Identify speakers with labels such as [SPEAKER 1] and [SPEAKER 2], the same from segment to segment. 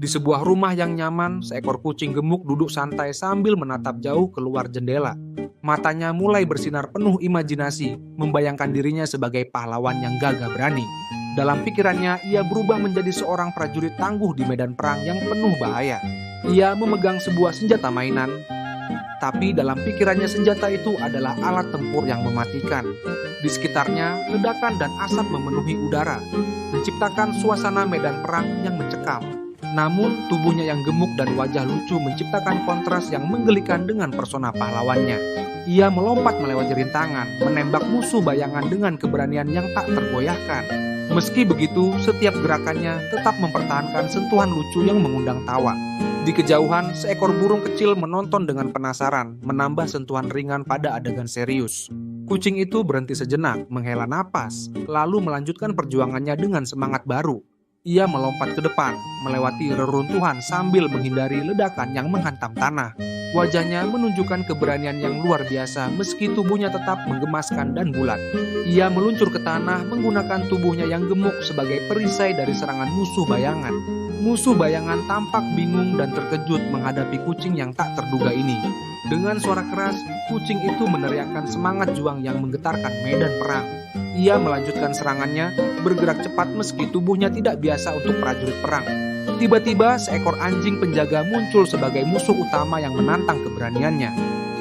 [SPEAKER 1] Di sebuah rumah yang nyaman, seekor kucing gemuk duduk santai sambil menatap jauh keluar jendela. Matanya mulai bersinar penuh imajinasi, membayangkan dirinya sebagai pahlawan yang gagah berani. Dalam pikirannya, ia berubah menjadi seorang prajurit tangguh di medan perang yang penuh bahaya. Ia memegang sebuah senjata mainan, tapi dalam pikirannya senjata itu adalah alat tempur yang mematikan. Di sekitarnya, ledakan dan asap memenuhi udara, menciptakan suasana medan perang yang mencekam. Namun, tubuhnya yang gemuk dan wajah lucu menciptakan kontras yang menggelikan dengan persona pahlawannya. Ia melompat melewati rintangan, menembak musuh bayangan dengan keberanian yang tak tergoyahkan. Meski begitu, setiap gerakannya tetap mempertahankan sentuhan lucu yang mengundang tawa. Di kejauhan, seekor burung kecil menonton dengan penasaran, menambah sentuhan ringan pada adegan serius. Kucing itu berhenti sejenak, menghela napas, lalu melanjutkan perjuangannya dengan semangat baru. Ia melompat ke depan, melewati reruntuhan sambil menghindari ledakan yang menghantam tanah. Wajahnya menunjukkan keberanian yang luar biasa meski tubuhnya tetap menggemaskan dan bulat. Ia meluncur ke tanah menggunakan tubuhnya yang gemuk sebagai perisai dari serangan musuh bayangan. Musuh bayangan tampak bingung dan terkejut menghadapi kucing yang tak terduga ini. Dengan suara keras, kucing itu meneriakkan semangat juang yang menggetarkan medan perang. Ia melanjutkan serangannya, bergerak cepat meski tubuhnya tidak biasa untuk prajurit perang. Tiba-tiba seekor anjing penjaga muncul sebagai musuh utama yang menantang keberaniannya.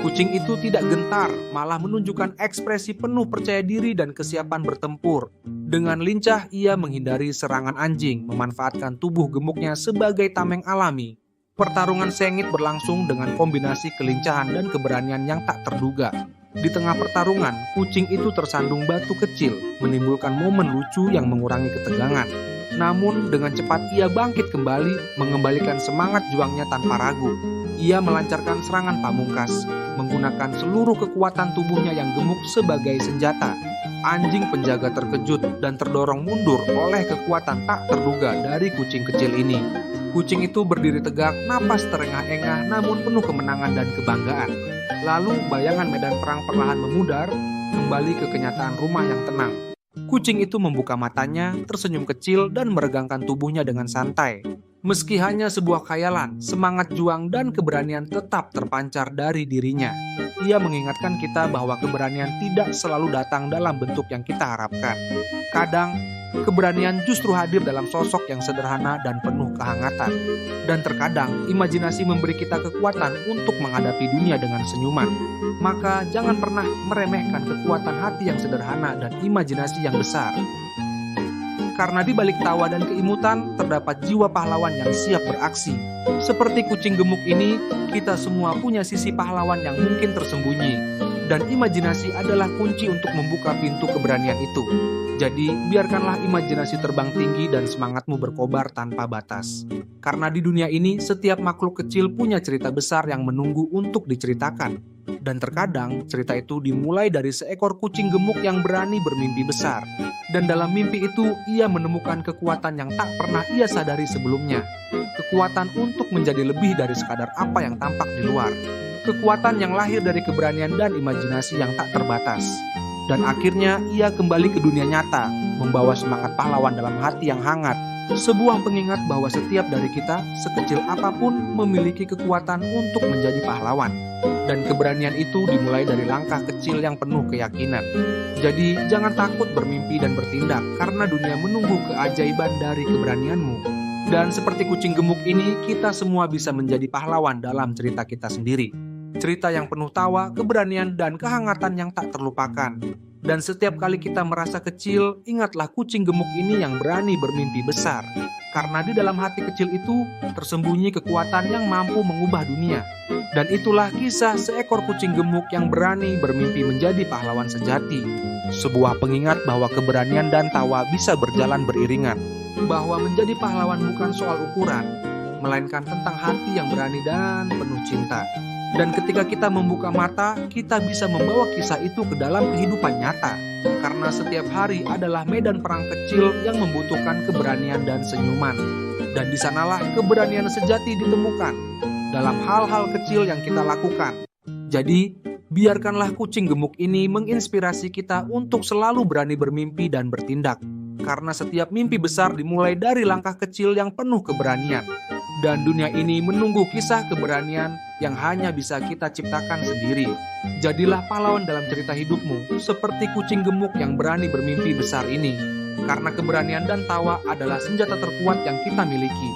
[SPEAKER 1] Kucing itu tidak gentar, malah menunjukkan ekspresi penuh percaya diri dan kesiapan bertempur. Dengan lincah ia menghindari serangan anjing, memanfaatkan tubuh gemuknya sebagai tameng alami. Pertarungan sengit berlangsung dengan kombinasi kelincahan dan keberanian yang tak terduga. Di tengah pertarungan, kucing itu tersandung batu kecil, menimbulkan momen lucu yang mengurangi ketegangan. Namun dengan cepat ia bangkit kembali, mengembalikan semangat juangnya tanpa ragu. Ia melancarkan serangan pamungkas, menggunakan seluruh kekuatan tubuhnya yang gemuk sebagai senjata. Anjing penjaga terkejut dan terdorong mundur oleh kekuatan tak terduga dari kucing kecil ini. Kucing itu berdiri tegak, napas terengah-engah namun penuh kemenangan dan kebanggaan. Lalu bayangan medan perang perlahan memudar, kembali ke kenyataan rumah yang tenang. Kucing itu membuka matanya, tersenyum kecil dan meregangkan tubuhnya dengan santai. Meski hanya sebuah khayalan, semangat juang dan keberanian tetap terpancar dari dirinya. Ia mengingatkan kita bahwa keberanian tidak selalu datang dalam bentuk yang kita harapkan. Kadang, keberanian justru hadir dalam sosok yang sederhana dan penuh kehangatan. Dan terkadang, imajinasi memberi kita kekuatan untuk menghadapi dunia dengan senyuman. Maka jangan pernah meremehkan kekuatan hati yang sederhana dan imajinasi yang besar. Karena di balik tawa dan keimutan, terdapat jiwa pahlawan yang siap beraksi. Seperti kucing gemuk ini, kita semua punya sisi pahlawan yang mungkin tersembunyi. Dan imajinasi adalah kunci untuk membuka pintu keberanian itu. Jadi, biarkanlah imajinasi terbang tinggi dan semangatmu berkobar tanpa batas. Karena di dunia ini, setiap makhluk kecil punya cerita besar yang menunggu untuk diceritakan. Dan terkadang, cerita itu dimulai dari seekor kucing gemuk yang berani bermimpi besar. Dan dalam mimpi itu, ia menemukan kekuatan yang tak pernah ia sadari sebelumnya. Kekuatan untuk menjadi lebih dari sekadar apa yang tampak di luar. Kekuatan yang lahir dari keberanian dan imajinasi yang tak terbatas. Dan akhirnya ia kembali ke dunia nyata, membawa semangat pahlawan dalam hati yang hangat. Sebuah pengingat bahwa setiap dari kita, sekecil apapun, memiliki kekuatan untuk menjadi pahlawan. Dan keberanian itu dimulai dari langkah kecil yang penuh keyakinan. Jadi jangan takut bermimpi dan bertindak, karena dunia menunggu keajaiban dari keberanianmu. Dan seperti kucing gemuk ini, kita semua bisa menjadi pahlawan dalam cerita kita sendiri. Cerita yang penuh tawa, keberanian, dan kehangatan yang tak terlupakan. Dan setiap kali kita merasa kecil, ingatlah kucing gemuk ini yang berani bermimpi besar. Karena di dalam hati kecil itu, tersembunyi kekuatan yang mampu mengubah dunia. Dan itulah kisah seekor kucing gemuk yang berani bermimpi menjadi pahlawan sejati. Sebuah pengingat bahwa keberanian dan tawa bisa berjalan beriringan. Bahwa menjadi pahlawan bukan soal ukuran, melainkan tentang hati yang berani dan penuh cinta. Dan ketika kita membuka mata, kita bisa membawa kisah itu ke dalam kehidupan nyata. Karena setiap hari adalah medan perang kecil yang membutuhkan keberanian dan senyuman. Dan di sanalah keberanian sejati ditemukan dalam hal-hal kecil yang kita lakukan. Jadi, biarkanlah kucing gemuk ini menginspirasi kita untuk selalu berani bermimpi dan bertindak. Karena setiap mimpi besar dimulai dari langkah kecil yang penuh keberanian. Dan dunia ini menunggu kisah keberanian yang hanya bisa kita ciptakan sendiri. Jadilah pahlawan dalam cerita hidupmu, seperti kucing gemuk yang berani bermimpi besar ini. Karena keberanian dan tawa adalah senjata terkuat yang kita miliki.